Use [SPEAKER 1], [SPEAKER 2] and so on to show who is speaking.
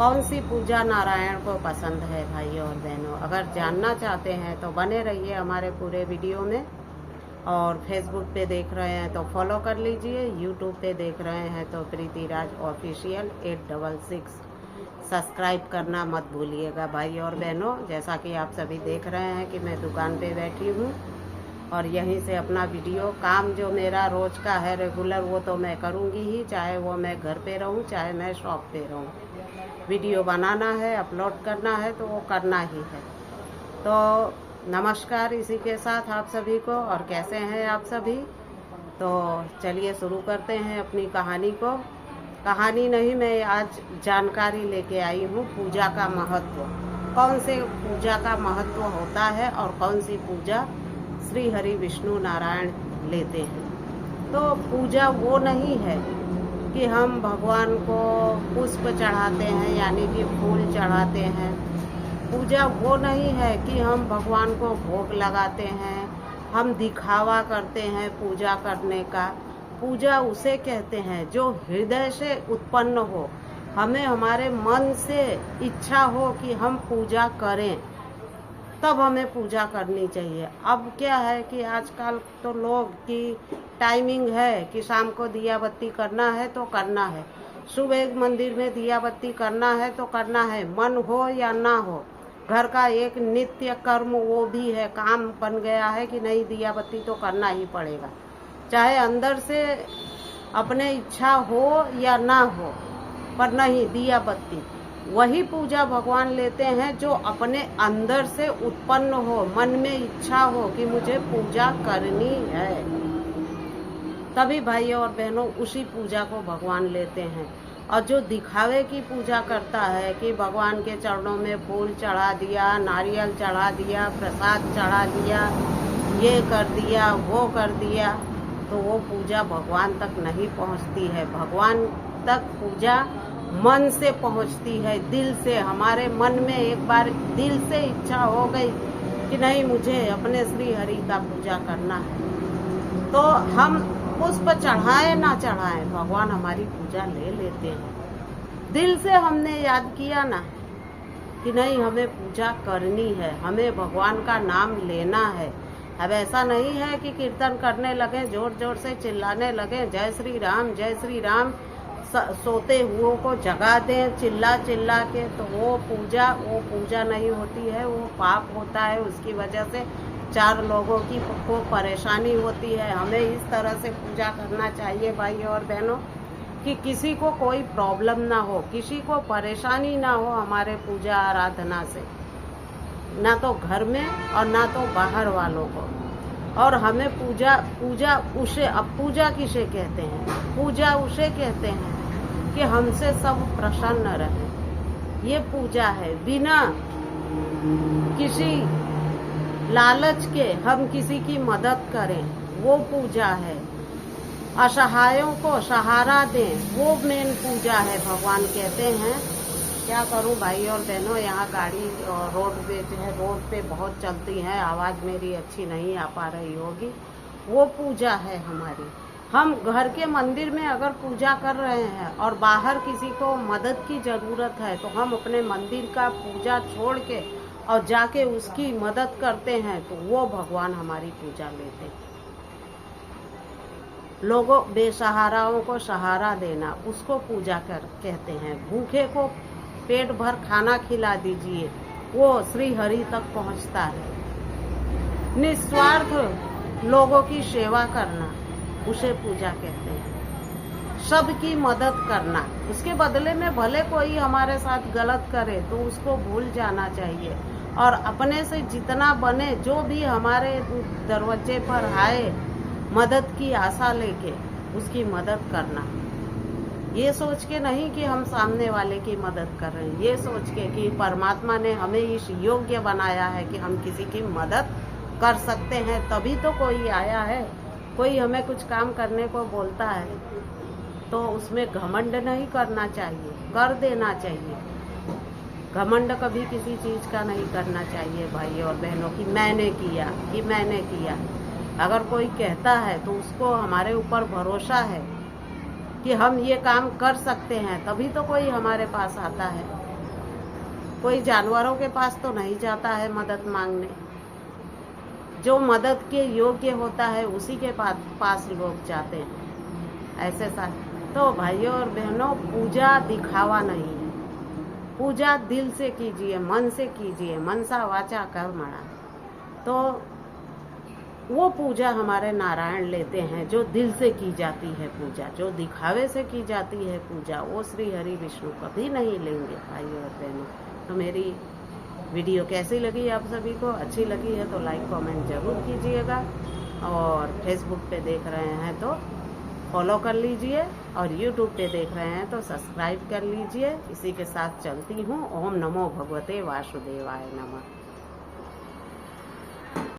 [SPEAKER 1] कौन सी पूजा नारायण को पसंद है भाइयों और बहनों। अगर जानना चाहते हैं तो बने रहिए हमारे पूरे वीडियो में। और फेसबुक पे देख रहे हैं तो फॉलो कर लीजिए, यूट्यूब पे देख रहे हैं तो प्रीति राज ऑफिशियल 866 सब्सक्राइब करना मत भूलिएगा भाई और बहनों। जैसा कि आप सभी देख रहे हैं कि मैं दुकान पे बैठी हूँ और यहीं से अपना वीडियो काम जो मेरा रोज का है रेगुलर वो तो मैं करूँगी ही, चाहे वो मैं घर पे रहूँ चाहे मैं शॉप पे रहूँ। वीडियो बनाना है, अपलोड करना है तो वो करना ही है। तो नमस्कार इसी के साथ आप सभी को। और कैसे हैं आप सभी। तो चलिए शुरू करते हैं अपनी कहानी को। कहानी नहीं, मैं आज जानकारी लेके आई हूँ पूजा का महत्व। कौन से पूजा का महत्व होता है और कौन सी पूजा श्री हरि विष्णु नारायण लेते हैं। तो पूजा वो नहीं है कि हम भगवान को पुष्प चढ़ाते हैं यानी कि फूल चढ़ाते हैं। पूजा वो नहीं है कि हम भगवान को भोग लगाते हैं, हम दिखावा करते हैं पूजा करने का। पूजा उसे कहते हैं जो हृदय से उत्पन्न हो, हमें हमारे मन से इच्छा हो कि हम पूजा करें, तब हमें पूजा करनी चाहिए। अब क्या है कि आजकल तो लोग की टाइमिंग है कि शाम को दिया बत्ती करना है तो करना है, सुबह मंदिर में दिया बत्ती करना है तो करना है, मन हो या ना हो। घर का एक नित्य कर्म वो भी है, काम बन गया है कि नहीं दिया बत्ती तो करना ही पड़ेगा, चाहे अंदर से अपने इच्छा हो या ना हो, पर नहीं दिया बत्ती। वही पूजा भगवान लेते हैं जो अपने अंदर से उत्पन्न हो, मन में इच्छा हो कि मुझे पूजा करनी है, तभी भाइयों और बहनों उसी पूजा को भगवान लेते हैं। और जो दिखावे की पूजा करता है कि भगवान के चरणों में फूल चढ़ा दिया, नारियल चढ़ा दिया, प्रसाद चढ़ा दिया, ये कर दिया वो कर दिया, तो वो पूजा भगवान तक नहीं पहुंचती है। भगवान तक पूजा मन से पहुंचती है, दिल से। हमारे मन में एक बार दिल से इच्छा हो गई कि नहीं मुझे अपने श्री हरि का पूजा करना है, तो हम पुष्प चढ़ाए ना चढ़ाए भगवान हमारी पूजा ले लेते हैं। दिल से हमने याद किया ना कि नहीं हमें पूजा करनी है, हमें भगवान का नाम लेना है। अब ऐसा नहीं है कि कीर्तन करने लगे, जोर जोर से चिल्लाने लगे जय श्री राम, सोते हुओं को जगा दें चिल्ला चिल्ला के, तो वो पूजा नहीं होती है, वो पाप होता है। उसकी वजह से 4 लोगों को परेशानी होती है। हमें इस तरह से पूजा करना चाहिए भाई और बहनों कि किसी को कोई प्रॉब्लम ना हो, किसी को परेशानी ना हो हमारे पूजा आराधना से, ना तो घर में और ना तो बाहर वालों को। और हमें पूजा किसे कहते हैं? पूजा उसे कहते हैं कि हमसे सब प्रसन्न रहे। ये पूजा है, बिना किसी लालच के हम किसी की मदद करें, वो पूजा है। असहायों को सहारा दें, वो मेन पूजा है। भगवान कहते हैं, क्या करूं भाई और बहनों, यहाँ गाड़ी रोड पे बहुत चलती है, आवाज़ मेरी अच्छी नहीं आ पा रही होगी। वो पूजा है हमारी। हम घर के मंदिर में अगर पूजा कर रहे हैं और बाहर किसी को मदद की ज़रूरत है तो हम अपने मंदिर का पूजा छोड़ के और जाके उसकी मदद करते हैं, तो वो भगवान हमारी पूजा लेते हैं। लोगों बेसहाराओं को सहारा देना, उसको पूजा कहते हैं। भूखे को पेट भर खाना खिला दीजिए, वो श्री हरि तक पहुंचता है। निस्वार्थ लोगों की सेवा करना, उसे पूजा कहते हैं। सबकी मदद करना, उसके बदले में भले कोई हमारे साथ गलत करे तो उसको भूल जाना चाहिए और अपने से जितना बने, जो भी हमारे दरवाजे पर आए मदद की आशा लेके उसकी मदद करना। ये सोच के नहीं कि हम सामने वाले की मदद कर रहे हैं, ये सोच के कि परमात्मा ने हमें इस योग्य बनाया है कि हम किसी की मदद कर सकते हैं, तभी तो कोई आया है। कोई हमें कुछ काम करने को बोलता है तो उसमें घमंड नहीं करना चाहिए, कर देना चाहिए। घमंड कभी किसी चीज़ का नहीं करना चाहिए भाई और बहनों की मैंने किया। अगर कोई कहता है तो उसको हमारे ऊपर भरोसा है कि हम ये काम कर सकते हैं, तभी तो कोई हमारे पास आता है। कोई जानवरों के पास तो नहीं जाता है मदद मांगने। जो मदद के योग्य होता है उसी के पास लोग जाते हैं। ऐसे तो भाइयों और बहनों, पूजा दिखावा नहीं है। पूजा दिल से कीजिए, मन से कीजिए, मनसा वाचा कर्मणा। तो वो पूजा हमारे नारायण लेते हैं, जो दिल से की जाती है पूजा। जो दिखावे से की जाती है पूजा, वो श्री हरि विष्णु कभी नहीं लेंगे भाइयों और बहनों। तो मेरी वीडियो कैसी लगी आप सभी को? अच्छी लगी है तो लाइक कमेंट जरूर कीजिएगा, और फेसबुक पे देख रहे हैं तो फॉलो कर लीजिए, और यूट्यूब पे देख रहे हैं तो सब्सक्राइब कर लीजिए। इसी के साथ चलती हूँ। ओम नमो भगवते वासुदेवाय नमः।